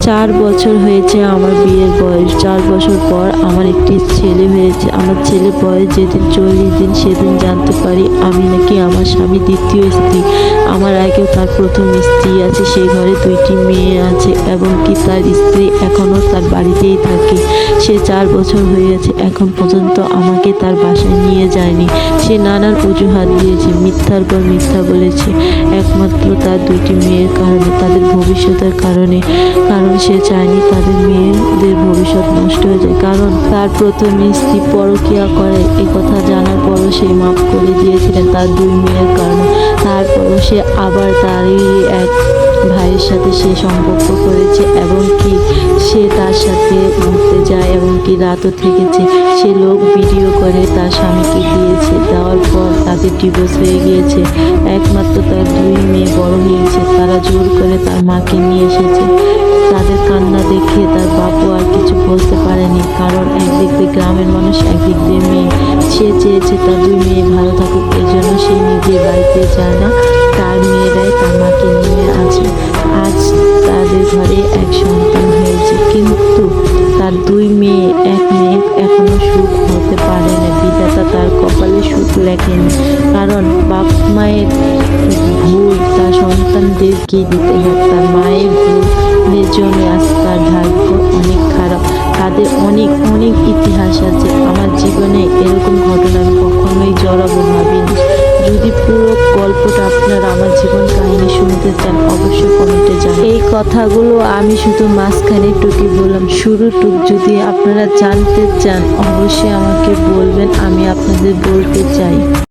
4 বছর হয়েছে আমার বিয়ের বয়স। 4 বছর পর আমার একটি ছেলে হয়েছে। আমার ছেলের বয়স যেদিন 40 দিন সেদিন জানতে পারি আমি নাকি আমার স্বামী দ্বিতীয় স্ত্রী। আমার আগেও তার প্রথম স্ত্রী আছে, সেই ঘরে 2টি মেয়ে আছে এবং কি তার স্ত্রী এখনও তার বাড়িতেই থাকে। সে 4 বছর হয়ে গেছে, এখন পর্যন্ত আমাকে তার বাসায় নিয়ে যায়নি। সে নানান অজুহাত দিয়েছে, মিথ্যার পর মিথ্যা বলেছে, একমাত্র তার 2টি মেয়ের কারণে, তাদের ভবিষ্যতের কারণে। কারণ সে চায়নি তাদের মেয়েদের ভবিষ্যৎ নষ্ট হয়ে যায়। কারণ তার প্রথম স্ত্রী পরকীয়া করে, এ কথা জানার পরও সে মাফ করে দিয়েছিলেন তার 2 মেয়ের কারণে। তারপরও সে আবার তারই এক ভাইয়ের সাথে সে সম্পর্ক করেছে এবং কি সে তার সাথে ঘুরতে যায় এবং কি রাতও থেকেছে। সে লোক ভিডিও করে তার স্বামীকে দিয়েছে, দেওয়ার পর তাদের ডিভোর্স হয়ে গিয়েছে। একমাত্র তার 2 মেয়ে বড় হয়েছে, তারা জোর করে তার মাকে নিয়ে এসেছে। তাদের কান্না দেখে তার বাপু আর কিছু বলতে পারেনি, কারণ একদিক দিয়ে গ্রামের মানুষ, একদিক দিয়ে মেয়ে। সে চেয়েছে তার 2 মেয়ে ভালো থাকুক, এই জন্য সে নিজে বাড়িতে যায় না, তার মেয়েরাই তার মাকে নিয়ে আছে। আজ তাদের ঘরে এক সন্তান হয়েছে, কিন্তু তার 2 মেয়ে, এক মেয়ে এখনো সুখ হতে পারে না। বিধাতা তার কপালে সুখ লেখেনি, কারণ বাপ মায়ের ভুল তার সন্তানদেরকেই দিতে হয়। তার মায়ের ভুলের জন্য আজ তার ভাগ্য অনেক খারাপ। তাদের অনেক অনেক ইতিহাস আছে। আমার জীবনে এরকম ঘটনা আমি কখনোই জড়াবো ভাবিনি। যদি পুরো গল্পটা আপনারা আমার জীবন কাহিনী শুনতে চান, অবশ্যই কমেন্টে জানান। এই কথাগুলো আমি শুধু মাঝখানে টুকি বললাম, শুরুটুক যদি আপনারা জানতে চান অবশ্যই আমাকে বলবেন, আমি আপনাদের বলতে চাই।